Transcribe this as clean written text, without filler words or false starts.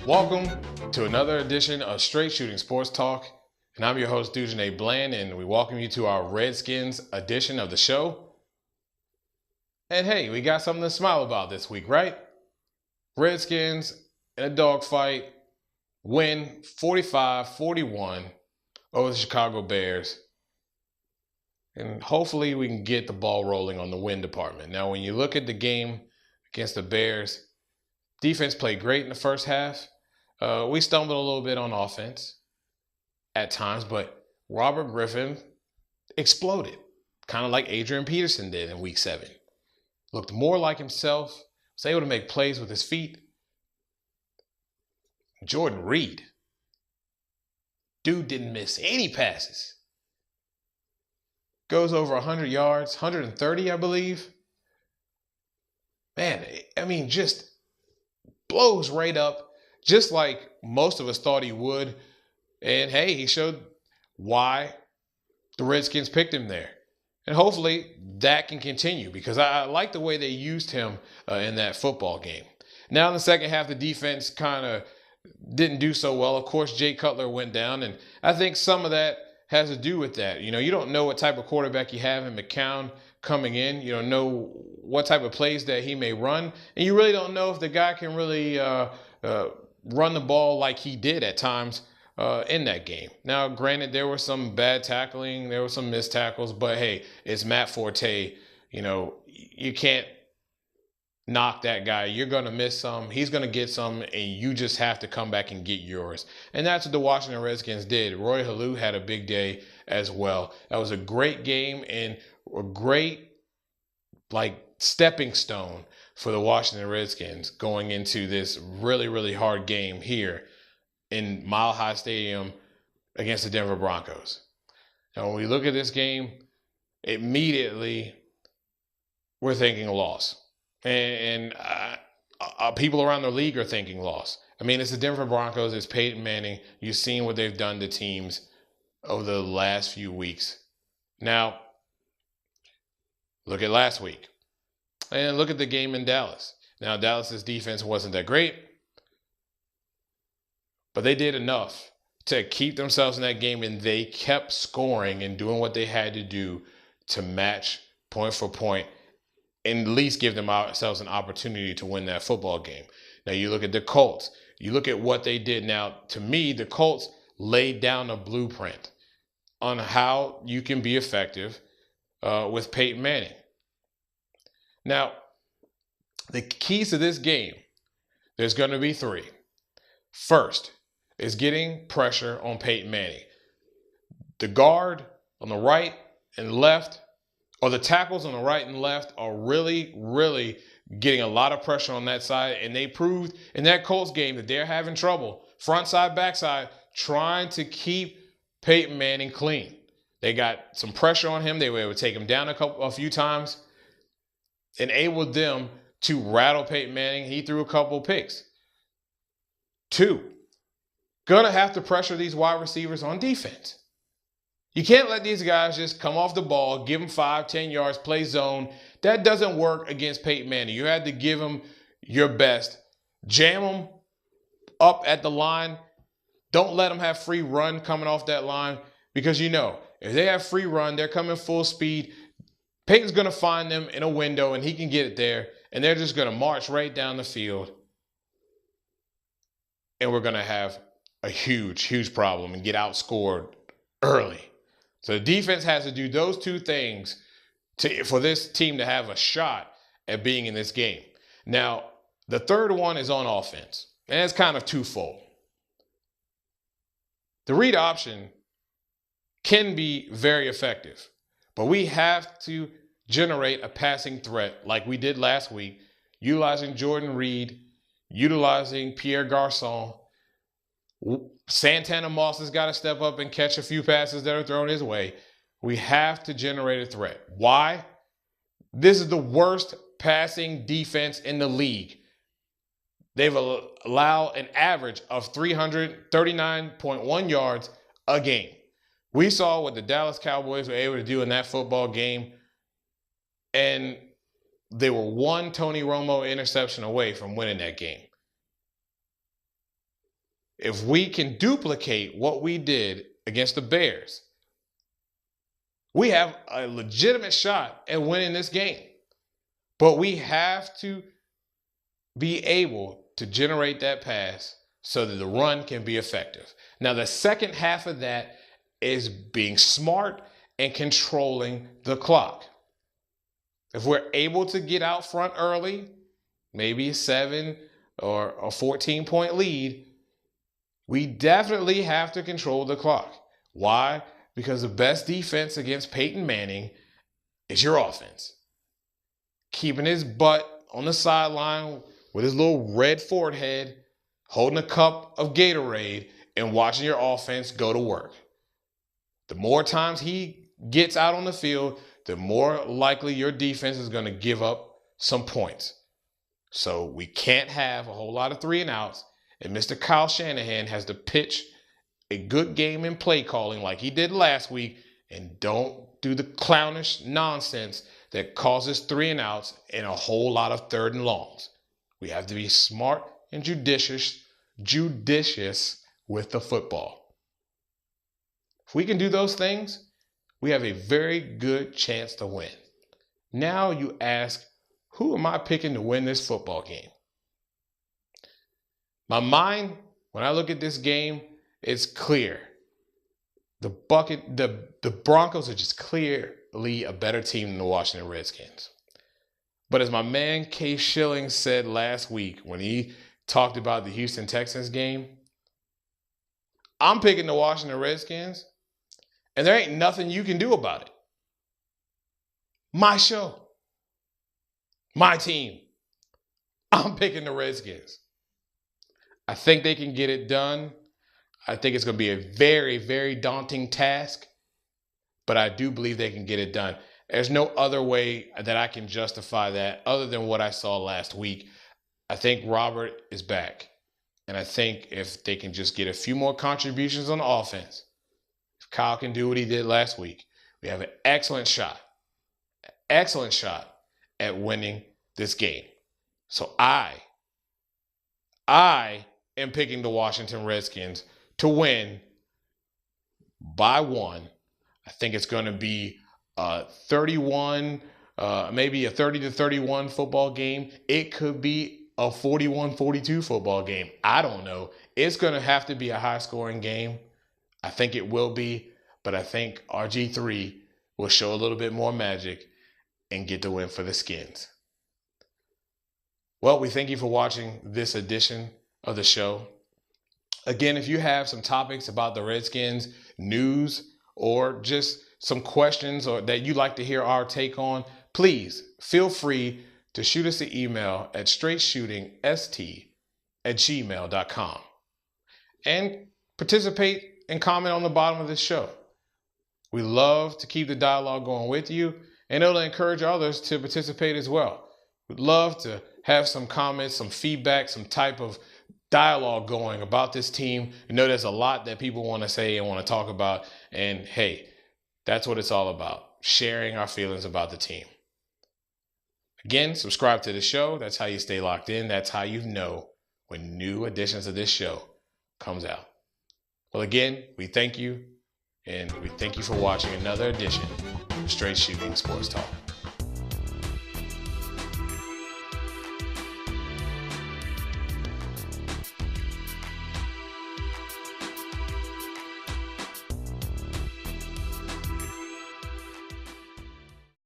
Welcome to another edition of Straight Shooting Sports Talk, and I'm your host, Dujane Bland, and we welcome you to our Redskins edition of the show. And hey, we got something to smile about this week, right? Redskins in a dogfight win 45-41 over the Chicago Bears. And hopefully we can get the ball rolling on the win department. Now, when you look at the game against the Bears, defense played great in the first half. We stumbled a little bit on offense at times, but Robert Griffin exploded, kind of like Adrian Peterson did in Week 7. Looked more like himself, was able to make plays with his feet. Jordan Reed, dude didn't miss any passes. Goes over 100 yards, 130, I believe. Man, I mean, just blows right up, just like most of us thought he would. And hey, he showed why the Redskins picked him there. And hopefully that can continue, because I like the way they used him in that football game. Now in the second half, the defense kind of didn't do so well. Of course, Jay Cutler went down, and I think some of that has to do with that. You know, you don't know what type of quarterback you have in McCown coming in. You don't know what type of plays that he may run, and you really don't know if the guy can really run the ball like he did at times in that game. Now, granted, there was some bad tackling, there were some missed tackles, but hey, it's Matt Forte. You know, you can't knock that guy. You're going to miss some, he's going to get some, and you just have to come back and get yours. And that's what the Washington Redskins did. Roy Halou had a big day as well. That was a great game and a great, stepping stone for the Washington Redskins going into this really, really hard game here in Mile High Stadium against the Denver Broncos. Now, when we look at this game, immediately we're thinking a loss. And people around the league are thinking loss. I mean, it's the Denver Broncos. It's Peyton Manning. You've seen what they've done to teams over the last few weeks. Now, look at last week. And look at the game in Dallas. Now, Dallas's defense wasn't that great, but they did enough to keep themselves in that game, and they kept scoring and doing what they had to do to match point for point and at least give themselves an opportunity to win that football game. Now, you look at the Colts. You look at what they did. Now, to me, the Colts laid down a blueprint on how you can be effective with Peyton Manning. Now, the keys to this game, there's going to be 3. First is getting pressure on Peyton Manning. The guard on the right and left, or the tackles on the right and left, are really, really getting a lot of pressure on that side. And they proved in that Colts game that they're having trouble, front side, back side, trying to keep Peyton Manning clean. They got some pressure on him. They were able to take him down a few times, enabled them to rattle Peyton Manning. He threw a couple picks. 2, gonna have to pressure these wide receivers on defense. You can't let these guys just come off the ball, give them 5-10 yards, play zone. That doesn't work against Peyton Manning. You had to give them your best. Jam them up at the line. Don't let them have free run coming off that line, because you know, if they have free run, they're coming full speed. Peyton's going to find them in a window, and he can get it there, and they're just going to march right down the field, and we're going to have a huge, huge problem and get outscored early. So the defense has to do those 2 things for this team to have a shot at being in this game. Now, the third one is on offense, and it's kind of twofold. The read option can be very effective, but we have to generate a passing threat like we did last week, utilizing Jordan Reed, utilizing Pierre Garçon. Santana Moss has got to step up and catch a few passes that are thrown his way. We have to generate a threat. Why? This is the worst passing defense in the league. They've allowed an average of 339.1 yards a game. We saw what the Dallas Cowboys were able to do in that football game, and they were one Tony Romo interception away from winning that game. If we can duplicate what we did against the Bears, we have a legitimate shot at winning this game. But we have to be able to generate that pass so that the run can be effective. Now, the second half of that is being smart and controlling the clock. If we're able to get out front early, maybe a 7 or a 14-point lead, we definitely have to control the clock. Why? Because the best defense against Peyton Manning is your offense. Keeping his butt on the sideline with his little red forehead, holding a cup of Gatorade, and watching your offense go to work. The more times he gets out on the field, the more likely your defense is going to give up some points. So we can't have a whole lot of 3 and outs, and Mr. Kyle Shanahan has to pitch a good game in play calling like he did last week, and don't do the clownish nonsense that causes 3 and outs and a whole lot of 3rd and longs. We have to be smart and judicious with the football. If we can do those things, we have a very good chance to win. Now you ask, who am I picking to win this football game? My mind, when I look at this game, it's clear. The Broncos are just clearly a better team than the Washington Redskins. But as my man Case Schilling said last week when he talked about the Houston Texans game, I'm picking the Washington Redskins, and there ain't nothing you can do about it. My show. My team. I'm picking the Redskins. I think they can get it done. I think it's going to be a very, very daunting task, but I do believe they can get it done. There's no other way that I can justify that other than what I saw last week. I think Robert is back, and I think if they can just get a few more contributions on offense, if Kyle can do what he did last week, we have an excellent shot at winning this game. So I am picking the Washington Redskins to win by 1. I think it's going to be 31, maybe a 30-31 football game. It could be a 41-42 football game. I don't know. It's going to have to be a high-scoring game. I think it will be, but I think RG3 will show a little bit more magic and get the win for the Skins. Well, we thank you for watching this edition of the show. Again, if you have some topics about the Redskins, news, or just some questions or that you'd like to hear our take on, please feel free to shoot us an email at straightshootingst@gmail.com and participate and comment on the bottom of this show. We love to keep the dialogue going with you, and it'll encourage others to participate as well. We'd love to have some comments, some feedback, some type of dialogue going about this team. You know, there's a lot that people want to say and want to talk about, and hey, that's what it's all about, sharing our feelings about the team. Again, subscribe to the show. That's how you stay locked in. That's how you know when new editions of this show comes out. Well, again, we thank you, and we thank you for watching another edition of Straight Shooting Sports Talk.